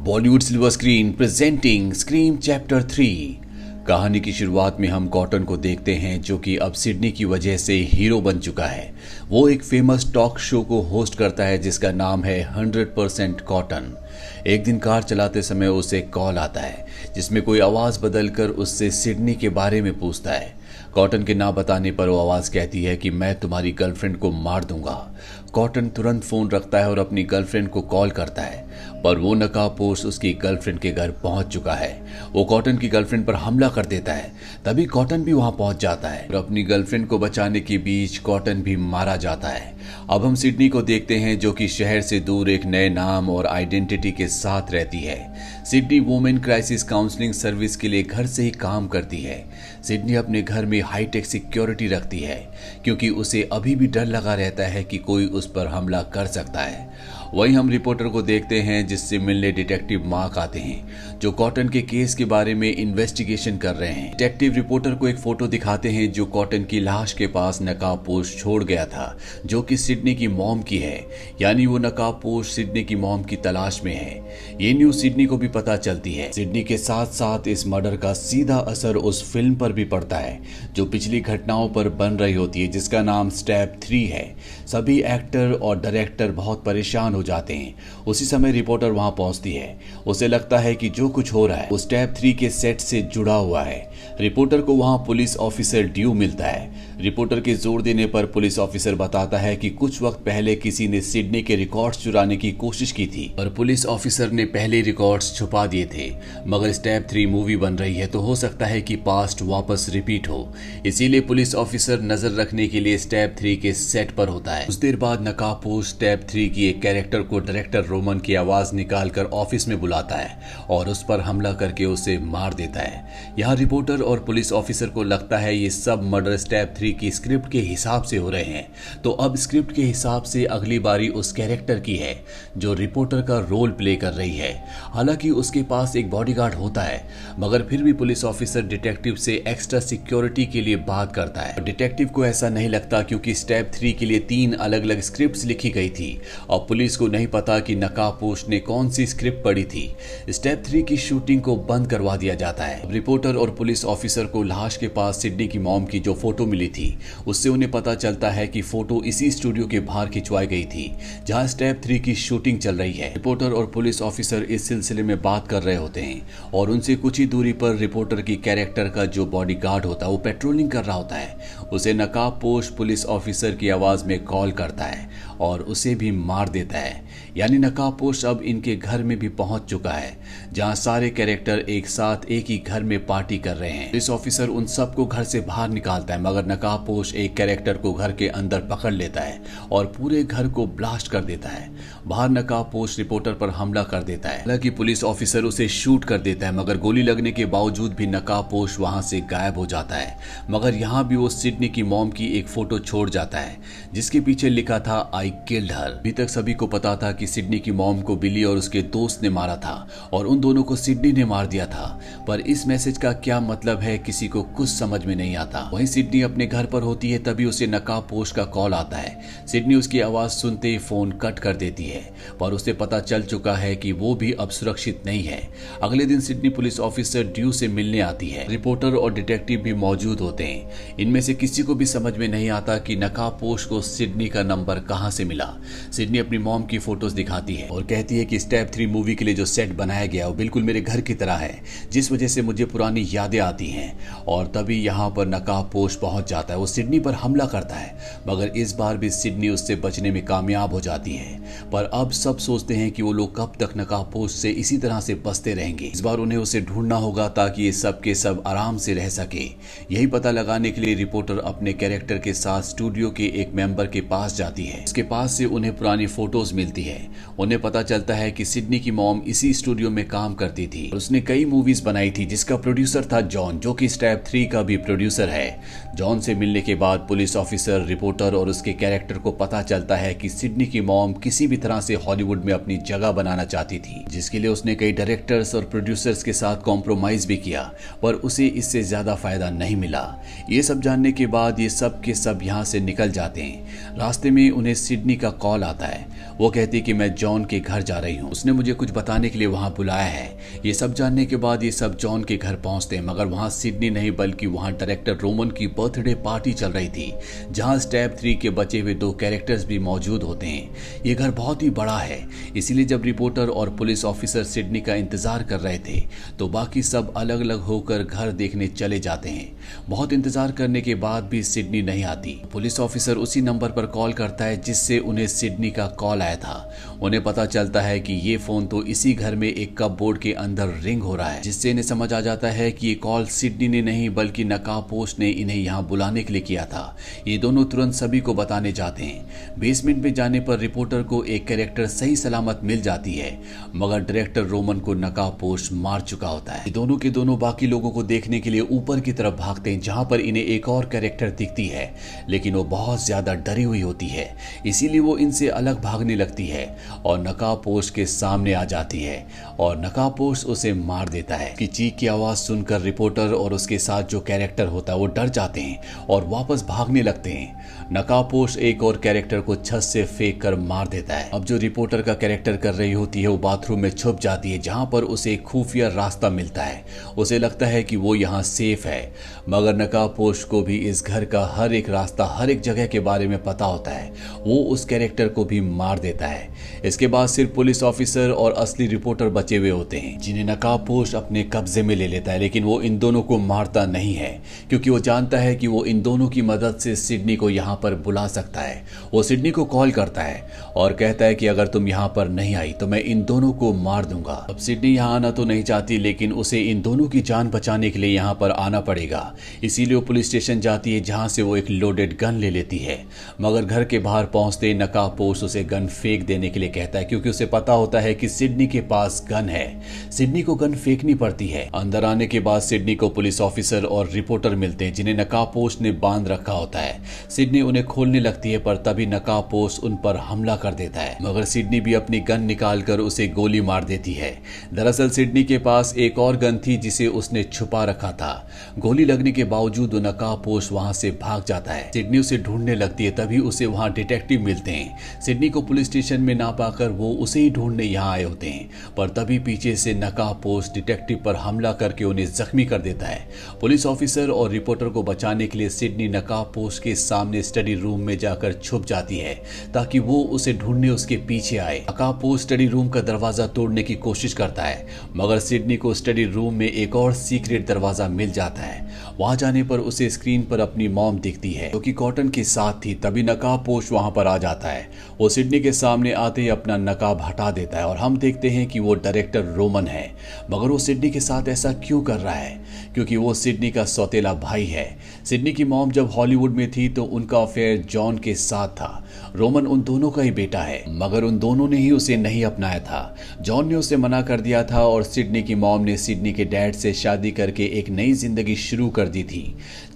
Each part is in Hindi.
Bollywood silver screen presenting scream chapter 3। कहानी की शुरुआत में हम कॉटन को देखते हैं जो कि अब सिडनी की वजह से हीरो बन चुका है। वो एक फेमस टॉक शो को होस्ट करता है जिसका नाम है 100% कॉटन। एक दिन कार चलाते समय उसे कॉल आता है जिसमें कोई आवाज बदलकर उससे सिडनी के बारे में पूछता है। कॉटन के ना बताने पर वो आवाज कहती है कि मैं तुम्हारी गर्लफ्रेंड को मार दूंगा। कॉटन तुरंत फोन रखता है और अपनी गर्लफ्रेंड को कॉल करता है, पर वो नकाबपोश उसकी गर्लफ्रेंड के घर पहुंच चुका है। वो कॉटन की गर्लफ्रेंड पर हमला कर देता है। तभी कॉटन भी वहां पहुंच जाता है और अपनी गर्लफ्रेंड को बचाने के बीच कॉटन भी मारा जाता है। अब हम सिडनी को देखते हैं जो कि शहर से दूर एक नए नाम और आइडेंटिटी के साथ रहती है। Sydney women crisis counselling service के लिए घर से ही काम करती है। सिडनी अपने घर में हाईटेक सिक्योरिटी रखती है क्योंकि उसे अभी भी डर लगा रहता है कि कोई उस पर हमला कर सकता है। वहीं हम रिपोर्टर को देखते हैं जिससे मिलने डिटेक्टिव मार्क आते हैं जो कॉटन के केस के बारे में इन्वेस्टिगेशन कर रहे हैं। डिटेक्टिव रिपोर्टर को एक फोटो दिखाते हैं जो कॉटन की लाश के पास नकाबपोश छोड़ गया था जो कि सिडनी की मॉम की है, यानी वो नकाबपोश सिडनी की मॉम की तलाश में है। ये न्यूज सिडनी को भी पता चलती है। सिडनी के साथ साथ इस मर्डर का सीधा असर उस फिल्म पर भी पड़ता है जो पिछली घटनाओं पर बन रही होती है जिसका नाम स्टेप 3 है। सभी एक्टर और डायरेक्टर बहुत परेशान हो जाते हैं। उसी समय रिपोर्टर वहां पहुंचती है। उसे लगता है कि जो कुछ हो रहा है वो स्टेप 3 के सेट से जुड़ा हुआ है। रिपोर्टर को वहां पुलिस ऑफिसर ड्यू मिलता है। रिपोर्टर के जोर देने पर पुलिस ऑफिसर बताता है कि कुछ वक्त पहले किसी ने सिडनी के रिकॉर्ड्स चुराने की कोशिश की थी, पर पुलिस ऑफिसर ने पहले रिकॉर्ड्स छुपा दिए थे। मगर स्टेप 3 मूवी बन रही है तो हो सकता है कि पास्ट वापस रिपीट हो, इसीलिए पुलिस ऑफिसर नजर रखने के लिए स्टेप 3 के सेट पर होता है। कुछ देर बाद नकाबपोश स्टेप 3 की एक कैरेक्टर को डायरेक्टर रोमन की आवाज निकालकर ऑफिस में बुलाता है और उस पर हमला करके उसे मार देता है। यहाँ रिपोर्टर और पुलिस ऑफिसर को लगता है ये सब मर्डर स्टेप 3 की स्क्रिप्ट के हिसाब से हो रहे हैं, तो अब स्क्रिप्ट के हिसाब से अगली बारी उस कैरेक्टर की है जो रिपोर्टर का रोल प्ले कर रही है। हालांकि उसके पास एक बॉडीगार्ड होता है, मगर फिर भी पुलिस ऑफिसर डिटेक्टिव से एक्स्ट्रा सिक्योरिटी के लिए बात करता है। डिटेक्टिव को ऐसा नहीं लगता क्योंकि स्टेप 3 के लिए 3 अलग अलग स्क्रिप्ट्स लिखी गई थी और पुलिस को नहीं पता कि नकाबपोश ने कौन सी स्क्रिप्ट पढ़ी थी। स्टेप 3 की शूटिंग को बंद करवा दिया जाता है। रिपोर्टर और पुलिस ऑफिसर को लाश के पास सिडनी की मॉम की जो फोटो मिली थी उससे उन्हें पता चलता है कि फोटो इसी स्टूडियो के बाहर खिंचवाई गई थी जहां स्टेप 3 की शूटिंग चल रही है। रिपोर्टर और पुलिस ऑफिसर इस सिलसिले में बात कर रहे होते हैं और उनसे कुछ ही दूरी पर रिपोर्टर की कैरेक्टर का जो बॉडीगार्ड होता है वो पेट्रोलिंग कर रहा होता है। उसे नकाबपोश पुलिस ऑफिसर की आवाज में कॉल करता है और उसे भी मार देता है। यानी नकाबपोश अब इनके घर में भी पहुंच चुका है जहां सारे कैरेक्टर एक साथ एक ही घर में पार्टी कर रहे हैं। पुलिस ऑफिसर उन सबको घर से बाहर निकालता है, मगर नकाबपोश एक कैरेक्टर को घर के अंदर पकड़ लेता है और पूरे घर को ब्लास्ट कर देता है। बाहर नकाबपोश रिपोर्टर पर हमला कर देता है। हालांकि पुलिस ऑफिसर उसे शूट कर देता है, मगर गोली लगने के बावजूद भी नकाबपोश वहां से गायब हो जाता है। मगर यहाँ भी वो सिडनी की मॉम की एक फोटो छोड़ जाता है जिसके पीछे लिखा था आई किल्ड हर। अभी तक सभी को पता था कि सिडनी की मॉम को बिली और उसके दोस्त ने मारा था और उन दोनों को सिडनी ने मार दिया था, पर इस मैसेज का क्या मतलब है किसी को कुछ समझ में नहीं आता। वहीं सिडनी अपने घर पर होती है तभी उसे नकाबपोश का कॉल आता है। सिडनी उसकी आवाज सुनते ही फोन कट कर देती है, पर उसे पता चल चुका है कि वो भी अब सुरक्षित नहीं है। अगले दिन सिडनी पुलिस ऑफिसर ड्यू से मिलने आती है। रिपोर्टर और डिटेक्टिव भी मौजूद होते हैं। इनमें से किसी को भी समझ में नहीं आता कि नकाबपोश को सिडनी का नंबर कहां से मिला। सिडनी अपनी मॉम की फोटोज दिखाती है और कहती है कि स्टेप 3 मूवी के लिए जो सेट बनाया गया वो बिल्कुल मेरे घर की तरह है, जिस वजह से मुझे पुरानी यादें आती हैं। और तभी यहाँ पर नकाबपोश पहुंच जाता है। वो सिडनी पर हमला करता है, मगर इस बार भी सिडनी उससे बचने में कामयाब हो जाती है। पर अब सब सोचते हैं कि वो लोग कब तक नकाबपोश से इसी तरह से बचते रहेंगे। इस बार उन्हें उसे ढूंढना होगा ताकि ये सब के सब आराम से रह सके। यही पता लगाने के लिए रिपोर्टर अपने कैरेक्टर के साथ स्टूडियो के एक मेंबर के पास जाती है। उसके पास से उन्हें पुरानी फोटोज मिलती है। उन्हें पता चलता है कि सिडनी की मॉम इसी स्टूडियो में काम करती थी। उसने कई मूवीज बनाई थी जिसका प्रोड्यूसर था जॉन, जो कि स्टेप 3 का भी प्रोड्यूसर है। जॉन से मिलने के बाद पुलिस ऑफिसर, रिपोर्टर और उसके कैरेक्टर को पता चलता है कि सिडनी की मॉम किसी भी तरह से हॉलीवुड में अपनी जगह बनाना चाहती थी, जिसके लिए उसने कई डायरेक्टर्स और प्रोड्यूसर्स के साथ कॉम्प्रोमाइज भी किया, पर उसे इससे ज्यादा फायदा नहीं मिला। ये सब जानने के बाद ये सब के सब यहाँ से निकल जाते हैं। रास्ते में उन्हें सिडनी का कॉल आता है। वो कहती कि मैं जॉन के घर जा रही हूँ। उसने मुझे कुछ बताने के लिए वहाँ बुलाया है। ये सब जानने के बाद ये सब जॉन के घर पहुँचते हैं, मगर वहाँ सिडनी नहीं बल्कि वहाँ डायरेक्टर रोमन की बर्थडे पार्टी चल रही थी, जहाँ स्टेप 3 के बचे हुए 2 कैरेक्टर्स भी मौजूद होते हैं। ये घर बहुत ही बड़ा है, इसीलिए जब रिपोर्टर और पुलिस ऑफिसर सिडनी का इंतजार कर रहे थे तो बाकी सब अलग अलग होकर घर देखने चले जाते हैं। बहुत इंतजार करने के बाद भी सिडनी नहीं आती। पुलिस ऑफिसर उसी नंबर पर कॉल करता है जिससे उन्हें सिडनी का कॉल आया था। उन्हें पता चलता है कि ये फोन तो इसी घर में एक कपबोर्ड के अंदर रिंग हो रहा है, जिससे इन्हें समझ आ जाता है कि ये कॉल सिडनी ने नहीं बल्कि नकाबपोश ने इन्हें यहाँ बुलाने के लिए किया था। ये दोनों तुरंत सभी को बताने जाते हैं। बेसमेंट में जाने पर रिपोर्टर को एक कैरेक्टर सही सलामत मिल जाती है, मगर डायरेक्टर रोमन को नकाबपोश मार चुका होता है। दोनों के दोनों बाकी लोगों को देखने के लिए ऊपर की तरफ भागते हैं, जहां पर इन्हें एक और कैरेक्टर दिखती है, लेकिन वो बहुत ज्यादा डरी हुई होती है, इसीलिए वो इनसे अलग भागने लगती है और नकाबपोश के सामने आ जाती है और नकाबपोश उसे मार देता है। कि चीख की आवाज सुनकर रिपोर्टर और उसके साथ जो कैरेक्टर होता है वो डर जाते हैं और वापस भागने लगते हैं। नकाबपोश एक और कैरेक्टर को छत से फेंक कर मार देता है। अब जो रिपोर्टर का कैरेक्टर कर रही होती है वो बाथरूम में छुप जाती है, जहां पर उसे एक खुफिया रास्ता मिलता है। उसे लगता है कि वो यहाँ सेफ है, मगर नकाबपोश को भी इस घर का हर एक रास्ता, हर एक जगह के बारे में पता होता है। वो उस कैरेक्टर को भी मार देता है। इसके बाद सिर्फ पुलिस ऑफिसर और असली रिपोर्टर बचे हुए होते हैं, जिन्हें नकाबपोश अपने कब्जे में ले लेता है। लेकिन वो इन दोनों को मारता नहीं है, क्योंकि वो जानता है कि वो इन दोनों की मदद से सिडनी को यहाँ पर बुला सकता है। वो सिडनी को कॉल करता है और कहता है कि अगर तुम यहाँ पर नहीं आई तो मैं इन दोनों को मार दूंगा। अब सिडनी यहाँ आना तो नहीं चाहती, लेकिन उसे इन दोनों की जान बचाने के लिए यहाँ पर आना पड़ेगा। इसीलिए वो पुलिस स्टेशन जाती है, जहाँ से वो एक लोडेड गन ले लेती है। मगर घर के बाहर पहुंचते नकाबपोश उसे गन फेंक देने के लिए कहता है, क्योंकि उसे पता होता है कि सिडनी के पास गन है। सिडनी को गन फेंकनी पड़ती है। अंदर आने के बाद सिडनी को पुलिस ऑफिसर और रिपोर्टर मिलते हैं, जिन्हें नकाबपोश ने बांध रखा होता है। सिडनी उन्हें खोलने लगती है, पर तभी नकाबपोश उन पर हमला कर देता है, मगर सिडनी भी अपनी गन निकालकर उसे गोली मार देती है। दरअसल सिडनी के पास एक और गन थी जिसे उसने छुपा रखा था। गोली लगने के बावजूद नकाबपोश वहां से भाग जाता है। सिडनी उसे ढूंढने लगती है, तभी उसे वहां डिटेक्टिव मिलते हैं। सिडनी को पुलिस स्टेशन में ना पाकर वो उसे ही ढूंढने यहाँ आए होते हैं, पर तभी पीछे से नकाबपोश डिटेक्टिव पर हमला करके उन्हें जख्मी कर देता है। पुलिस ऑफिसर और रिपोर्टर को बचाने के लिए सिडनी नकाबपोश के सामने स्टडी रूम में जाकर छुप जाती है, ताकि वो उसे ढूंढने उसके पीछे आए। नकाबपोश स्टडी रूम का दरवाजा तोड़ने की कोशिश करता है, मगर सिडनी को स्टडी रूम में एक और सीक्रेट दरवाजा मिल जाता है। वहां जाने पर उसे स्क्रीन पर अपनी मॉम दिखती है, जो कि कॉटन के साथ थी। तभी नकाबपोश वहां पर आ जाता है। वो सिडनी के सामने आते ही अपना नकाब हटा देता है और हम देखते हैं कि वो डायरेक्टर रोमन है। मगर वो सिडनी के साथ ऐसा क्यों कर रहा है? क्योंकि वो सिडनी का सौतेला भाई है। सिडनी की मॉम जब हॉलीवुड में थी तो उनका अफेयर जॉन के साथ था। रोमन उन दोनों का ही बेटा है, मगर उन दोनों ने ही उसे नहीं अपनाया था। जॉन ने उसे मना कर दिया था और सिडनी की मॉम ने सिडनी के डैड से शादी करके एक नई जिंदगी शुरू कर दी थी।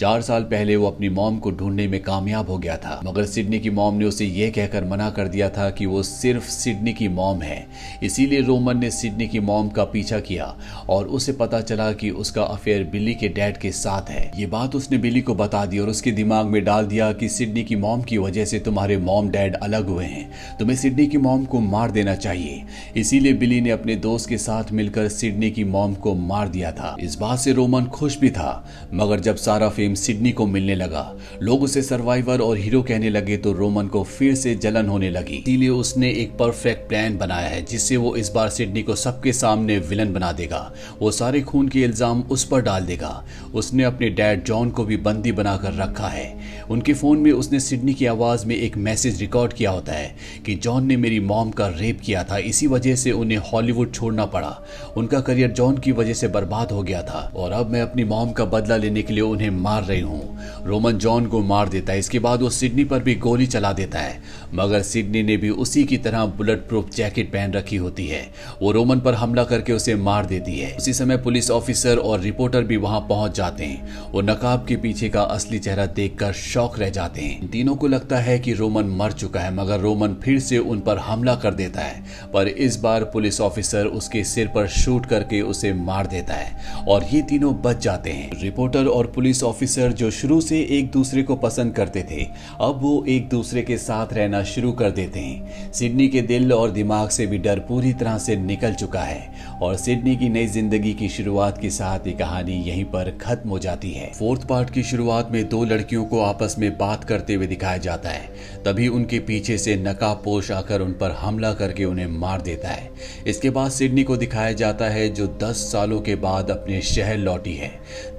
4 साल पहले वो अपनी मॉम को ढूंढने में कामयाब हो गया था, मगर सिडनी की मॉम ने उसे यह कहकर मना कर दिया था कि वो सिर्फ सिडनी की मॉम है। इसीलिए रोमन ने सिडनी की मॉम का पीछा किया और उसे पता चला कि उसका अफेयर बिली के डैड के साथ है। ये बात उसने बिली को बता दी और उसके दिमाग में डाल दिया कि सिडनी की मॉम की वजह से तुम्हारे मॉम डैड अलग हुए हैं, तुम्हें सिडनी की मॉम को मार देना चाहिए। इसीलिए बिली ने अपने दोस्त के साथ मिलकर सिडनी की मॉम को मार दिया था। इस बात से रोमन खुश भी था, मगर जब सारा फेम सिडनी को मिलने लगा, लोग उसे सर्वाइवर और हीरो कहने लगे, तो रोमन को फिर से जलन होने लगी। इसीलिए उसने एक परफेक्ट प्लान बनाया है, जिससे वो इस बार सिडनी को सबके सामने विलन बना देगा। वो सारे खून के इल्जाम उस पर डाल देगा। उसने अपने डैड जॉन को भी बंदी बनाकर रखा है। उनके फोन में उसने सिडनी की आवाज में एक मैसेज रिकॉर्ड किया होता है कि जॉन ने मेरी मॉम का रेप किया था, इसी वजह से उन्हें हॉलीवुड छोड़ना पड़ा। उनका करियर जॉन की वजह से बर्बाद हो गया था और अब मैं अपनी मॉम का बदला लेने के लिए उन्हें मार रही हूँ। रोमन जॉन को मार देता है। इसके बाद वो सिडनी पर भी गोली चला देता है, मगर सिडनी ने भी उसी की तरह बुलेट प्रूफ जैकेट पहन रखी होती है। वो रोमन पर हमला करके उसे मार देती है। उसी समय पुलिस ऑफिसर और रिपोर्टर भी वहां पहुंच जाते हैं। वो नकाब के पीछे का असली चेहरा देखकर शॉक रह जाते हैं। तीनों को लगता है कि रोमन मर चुका है, मगर रोमन फिर से उन पर हमला कर देता है, पर इस बार पुलिस ऑफिसर उसके सिर पर शूट करके उसे मार देता है और ये तीनों बच जाते हैं। रिपोर्टर और पुलिस ऑफिसर जो शुरू से एक दूसरे को पसंद करते थे, अब वो एक दूसरे के साथ रहना शुरू कर देते हैं। सिडनी सिडनी के दिल और दिमाग से भी डर पूरी तरह से निकल चुका है और सिडनी की नई जिंदगी की शुरुआत के साथ ये कहानी यहीं पर खत्म हो जाती है। फोर्थ पार्ट की शुरुआत में दो लड़कियों को आपस में बात करते हुए दिखाया जाता है। तभी उनके पीछे से नकाबपोश आकर उन पर हमला करके उन्हें मार देता है। इसके बाद सिडनी को दिखाया जाता है जो 10 सालों के बाद अपने शहर लौटी है।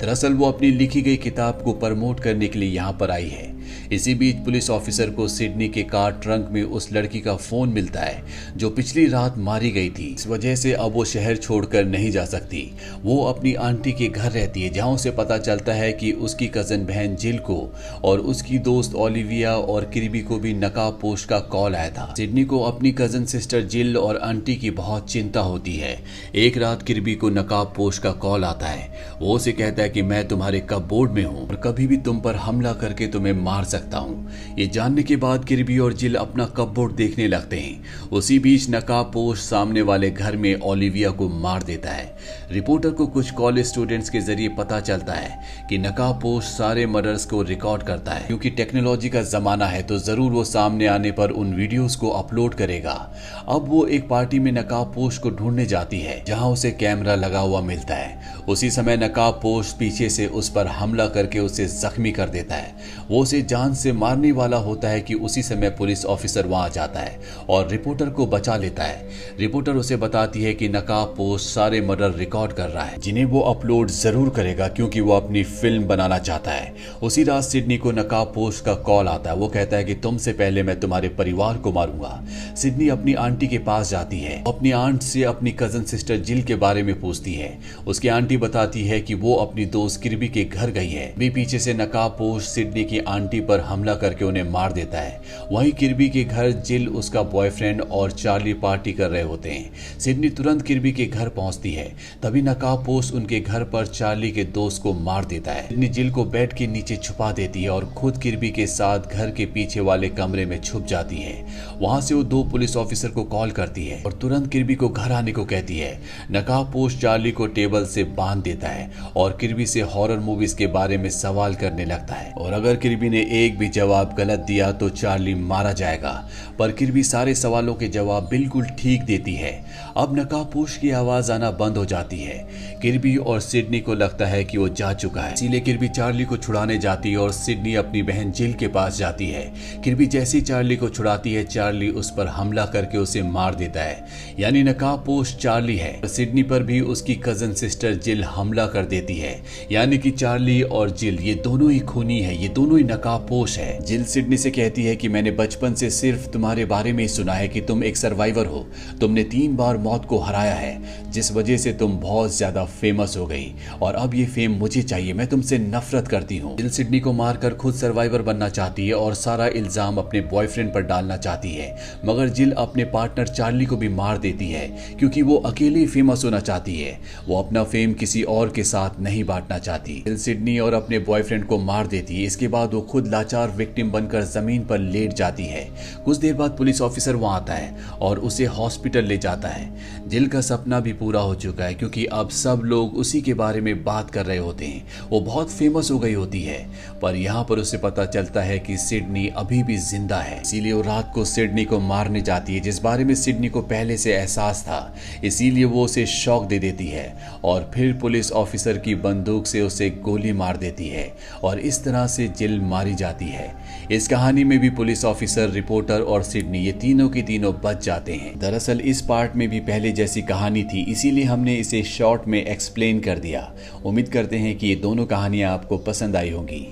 दरअसल वो अपनी लिखी गई किताब को प्रमोट करने के लिए यहाँ पर आई है। इसी बीच पुलिस ऑफिसर को सिडनी के कार ट्रंक में उस लड़की का फोन मिलता है जो पिछली रात मारी गई थी। इस वजह से अब वो शहर छोड़कर नहीं जा सकती। वो अपनी आंटी के घर रहती है जहां उसे पता चलता है कि उसकी कजन बहन जिल को और उसकी दोस्त ओलिविया और किर्बी को भी नकाबपोश का कॉल आया था। सिडनी को अपनी कजन सिस्टर जिल और आंटी की बहुत चिंता होती है। एक रात किर्बी को नकाबपोश का कॉल आता है। वो उसे कहता है कि मैं तुम्हारे कपबोर्ड में हूँ और कभी भी तुम पर हमला करके तुम्हें मार सकता हूँ। ये जानने के बाद किर्बी और जिल अपना कपबोर्ड देखने लगते हैं। उसी बीच नकाबपोश सामने वाले घर में ओलिविया को मार देता है। रिपोर्टर को कुछ कॉलेज स्टूडेंट्स के जरिए पता चलता है कि नकाबपोश सारे मर्डर्स को रिकॉर्ड करता है। क्योंकि टेक्नोलॉजी का जमाना है तो जरूर वो सामने आने पर उन वीडियोस को अपलोड करेगा। अब वो एक पार्टी में नकाबपोश को ढूंढने जाती है जहां उसे कैमरा लगा हुआ मिलता है। उसी समय नकाबपोश पीछे से उस पर हमला करके उसे जख्मी कर देता है। वो उसे जान से मारने वाला होता है कि उसी समय पुलिस ऑफिसर वहां जाता है और रिपोर्टर को बचा लेता है। रिपोर्टर उसे बताती है कि नकाबपोश सारे मर्डर रिकॉर्ड कर रहा है जिन्हें वो अपलोड जरूर करेगा क्योंकि वो अपनी फिल्म बनाना चाहता है। उसी रात सिडनी को नकाबपोश का कॉल आता है। वो कहता है कि तुमसे पहले मैं तुम्हारे परिवार को मारूंगा। सिडनी अपनी आंटी के पास जाती है। अपनी आंट से अपनी कजन सिस्टर जिल के बारे में पूछती है। उसकी आंटी बताती है कि वो अपनी दोस्त किर्बी के घर गई है। भी पीछे से नकाबपोश सिडनी की आंटी पर हमला करके उन्हें मार देता है। वहीं किर्बी के घर जिल, उसका बॉयफ्रेंड और चार्ली पार्टी कर रहे होते हैं। सिडनी तुरंत किर्बी के घर पहुंचती है। तभी नकाबपोश उनके घर पर चार्ली के दोस्त को मार देता है। सिडनी जिल को बेड के नीचे छुपा देती है और खुद किर्बी के साथ घर के पीछे वाले कमरे में छुप जाती है। वहां से वो 2 पुलिस ऑफिसर को कॉल करती है और तुरंत किर्बी को घर आने को कहती है। नकाबपोश चार्ली को टेबल से बांध देता है और किर्बी से हॉरर मूवीज के बारे में सवाल करने लगता है और अगर किर्बी ने एक भी जवाब गलत दिया तो चार्ली मारा जाएगा। पर किर्बी सारे सवालों के जवाब बिल्कुल ठीक देती है। अब नकाबपोश की आवाज आना बंद हो जाती है। किर्बी और सिडनी को लगता है कि वो जा चुका है, इसीलिए किर्बी चार्ली को छुड़ाने जाती है और सिडनी अपनी बहन जिल के पास जाती है। किर्बी जैसे चार्ली को छुड़ाती है, चार्ली उस पर हमला करके उसे मार देता है। यानी नकाबपोश चार्ली है। सिडनी पर भी उसकी कजन सिस्टर जिल हमला कर देती है। यानी कि चार्ली और जिल ये दोनों ही खूनी है, ये दोनों ही नकाबपोश है। जिल सिडनी से कहती है कि मैंने बचपन से सिर्फ तुम्हारे बारे में ही सुना है कि तुम एक सर्वाइवर हो। तुमने 3 बार मौत को हराया है जिस वजह से तुम बहुत ज्यादा फेमस हो गई और अब ये फेम मुझे चाहिए। मैं तुमसे नफरत करती हूँ। जिल सिडनी को मारकर खुद सर्वाइवर बनना चाहती है और सारा इल्जाम अपने बॉयफ्रेंड पर डालना चाहती है। मगर जिल अपने पार्टनर चार्ली को भी मार देती है क्योंकि वो अकेले फेमस होना चाहती है। वो अपना फेम किसी और के साथ नहीं बांटना चाहती। जिल सिडनी और अपने बॉयफ्रेंड को मार देती है। इसके बाद वो खुद लाचार विक्टिम बनकर जमीन पर लेट जाती है। कुछ देर बाद पुलिस ऑफिसर वहां आता है और उसे हॉस्पिटल ले जाता है। जिल का सपना भी पूरा हो चुका है क्योंकि अब सब लोग उसी के बारे में बात कर रहे होते हैं। वो बहुत फेमस हो गई होती है। पर यहाँ पर उसे पता चलता है कि सिडनी अभी भी जिंदा है, इसीलिए वो रात को सिडनी को मारने जाती है जिस बारे में सिडनी को पहले से एहसास था। इसीलिए वो उसे शॉक दे देती है और फिर पुलिस ऑफिसर की बंदूक से उसे गोली मार देती है और इस तरह से जिल मारी जाती है। इस कहानी में भी पुलिस ऑफिसर, रिपोर्टर और सिडनी ये तीनों के तीनों बच जाते हैं। दरअसल इस पार्ट में भी पहले जैसी कहानी थी, इसीलिए हमने इसे शॉर्ट में एक्सप्लेन कर दिया। उम्मीद करते हैं कि ये दोनों कहानियां आपको पसंद आई होंगी।